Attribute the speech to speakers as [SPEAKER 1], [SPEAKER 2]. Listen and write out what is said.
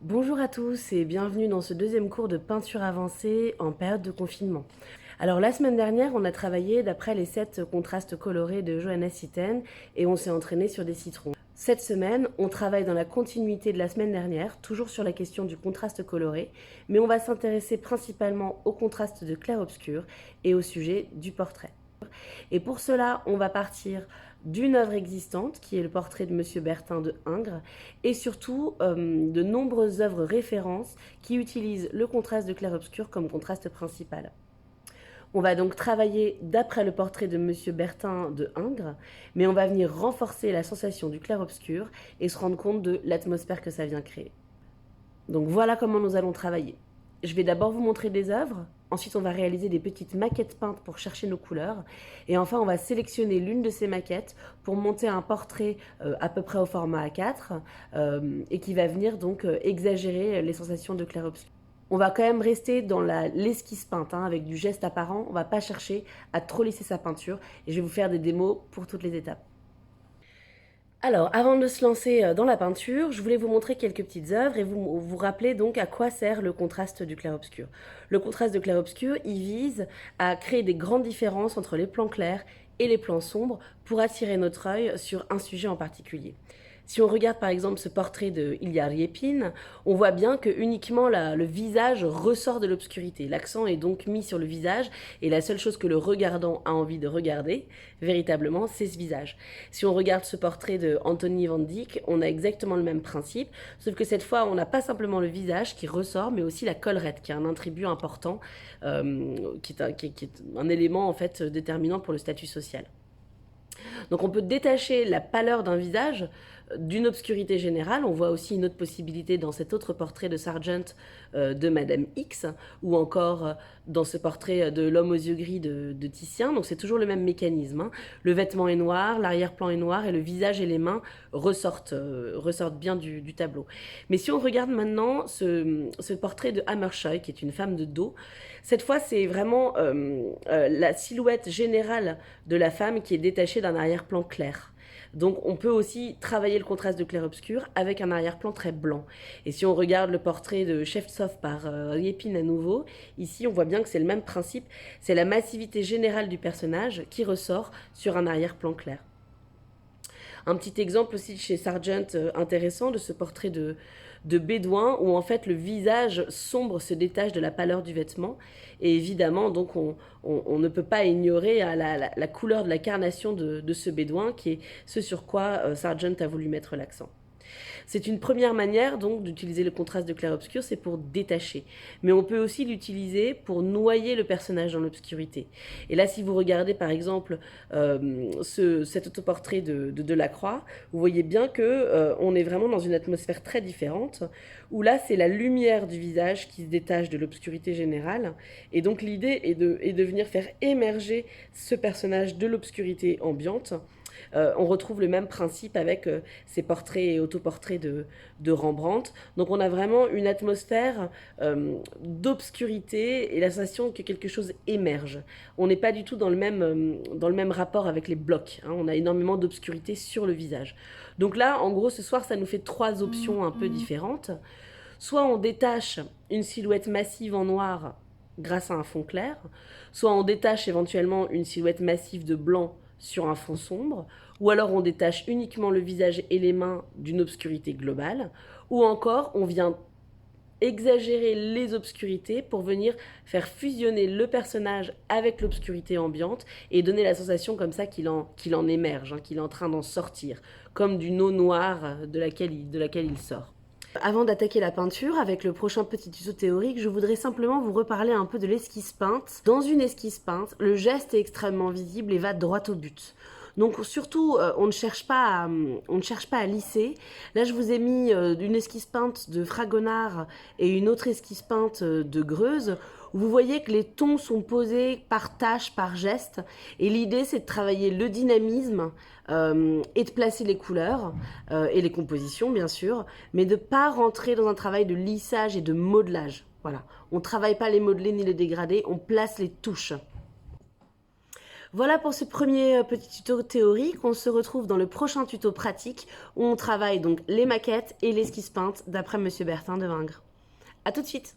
[SPEAKER 1] Bonjour à tous et bienvenue dans ce deuxième cours de peinture avancée en période de confinement. Alors la semaine dernière, on a travaillé d'après les 7 contrastes colorés de Johannes Itten et on s'est entraîné sur des citrons. Cette semaine, on travaille dans la continuité de la semaine dernière, toujours sur la question du contraste coloré, mais on va s'intéresser principalement au contraste de clair-obscur et au sujet du portrait. Et pour cela, on va partir d'une œuvre existante, qui est le portrait de Monsieur Bertin de Ingres, et surtout de nombreuses œuvres références qui utilisent le contraste de clair-obscur comme contraste principal. On va donc travailler d'après le portrait de Monsieur Bertin de Ingres, mais on va venir renforcer la sensation du clair-obscur et se rendre compte de l'atmosphère que ça vient créer. Donc voilà comment nous allons travailler. Je vais d'abord vous montrer des œuvres, ensuite on va réaliser des petites maquettes peintes pour chercher nos couleurs, et enfin on va sélectionner l'une de ces maquettes pour monter un portrait à peu près au format A4 et qui va venir donc exagérer les sensations de clair-obscur. On va quand même rester dans l'esquisse peinte, avec du geste apparent, on ne va pas chercher à trop lisser sa peinture, et je vais vous faire des démos pour toutes les étapes. Alors, avant de se lancer dans la peinture, je voulais vous montrer quelques petites œuvres et vous rappeler donc à quoi sert le contraste du clair-obscur. Le contraste de clair-obscur, il vise à créer des grandes différences entre les plans clairs et les plans sombres pour attirer notre œil sur un sujet en particulier. Si on regarde par exemple ce portrait de Ilya Riepin, on voit bien que uniquement le visage ressort de l'obscurité. L'accent est donc mis sur le visage et la seule chose que le regardant a envie de regarder, véritablement, c'est ce visage. Si on regarde ce portrait de Anthony van Dyck, on a exactement le même principe, sauf que cette fois, on n'a pas simplement le visage qui ressort, mais aussi la collerette, qui est un attribut important, qui est un élément en fait déterminant pour le statut social. Donc on peut détacher la pâleur d'un visage d'une obscurité générale. On voit aussi une autre possibilité dans cet autre portrait de Sargent de Madame X, ou encore dans ce portrait de l'homme aux yeux gris de Titien. Donc c'est toujours le même mécanisme. Le vêtement est noir, l'arrière-plan est noir et le visage et les mains ressortent bien du tableau. Mais si on regarde maintenant ce portrait de Hammershøi, qui est une femme de dos, cette fois c'est vraiment la silhouette générale de la femme qui est détachée d'un arrière-plan clair. Donc on peut aussi travailler le contraste de clair-obscur avec un arrière-plan très blanc. Et si on regarde le portrait de Shevtsov par Riepin à nouveau, ici on voit bien que c'est le même principe, c'est la massivité générale du personnage qui ressort sur un arrière-plan clair. Un petit exemple aussi chez Sargent intéressant de ce portrait de bédouin où en fait le visage sombre se détache de la pâleur du vêtement et évidemment donc on ne peut pas ignorer la couleur de la carnation de ce bédouin qui est ce sur quoi Sargent a voulu mettre l'accent. C'est une première manière donc d'utiliser le contraste de clair-obscur, c'est pour détacher. Mais on peut aussi l'utiliser pour noyer le personnage dans l'obscurité. Et là, si vous regardez par exemple cet autoportrait de Delacroix, vous voyez bien que on est vraiment dans une atmosphère très différente, où là c'est la lumière du visage qui se détache de l'obscurité générale. Et donc l'idée est de venir faire émerger ce personnage de l'obscurité ambiante. On retrouve le même principe avec ces portraits et autoportraits de Rembrandt. Donc on a vraiment une atmosphère d'obscurité et la sensation que quelque chose émerge. On n'est pas du tout dans le même rapport avec les blocs. On a énormément d'obscurité sur le visage. Donc là, en gros, ce soir, ça nous fait 3 options un peu différentes. Soit on détache une silhouette massive en noir grâce à un fond clair, soit on détache éventuellement une silhouette massive de blanc sur un fond sombre, ou alors on détache uniquement le visage et les mains d'une obscurité globale, ou encore on vient exagérer les obscurités pour venir faire fusionner le personnage avec l'obscurité ambiante et donner la sensation comme ça qu'il en émerge, qu'il est en train d'en sortir, comme d'une eau noire de laquelle il sort. Avant d'attaquer la peinture, avec le prochain petit tuto théorique, je voudrais simplement vous reparler un peu de l'esquisse peinte. Dans une esquisse peinte, le geste est extrêmement visible et va droit au but. Donc surtout, on ne cherche pas à lisser. Là, je vous ai mis une esquisse peinte de Fragonard et une autre esquisse peinte de Greuze. Vous voyez que les tons sont posés par tâche, par geste. Et l'idée, c'est de travailler le dynamisme et de placer les couleurs et les compositions, bien sûr, mais de ne pas rentrer dans un travail de lissage et de modelage. Voilà. On ne travaille pas les modelés ni les dégradés, on place les touches. Voilà pour ce premier petit tuto théorique. On se retrouve dans le prochain tuto pratique où on travaille donc les maquettes et l'esquisse peinte d'après Monsieur Bertin de Vingres. A tout de suite!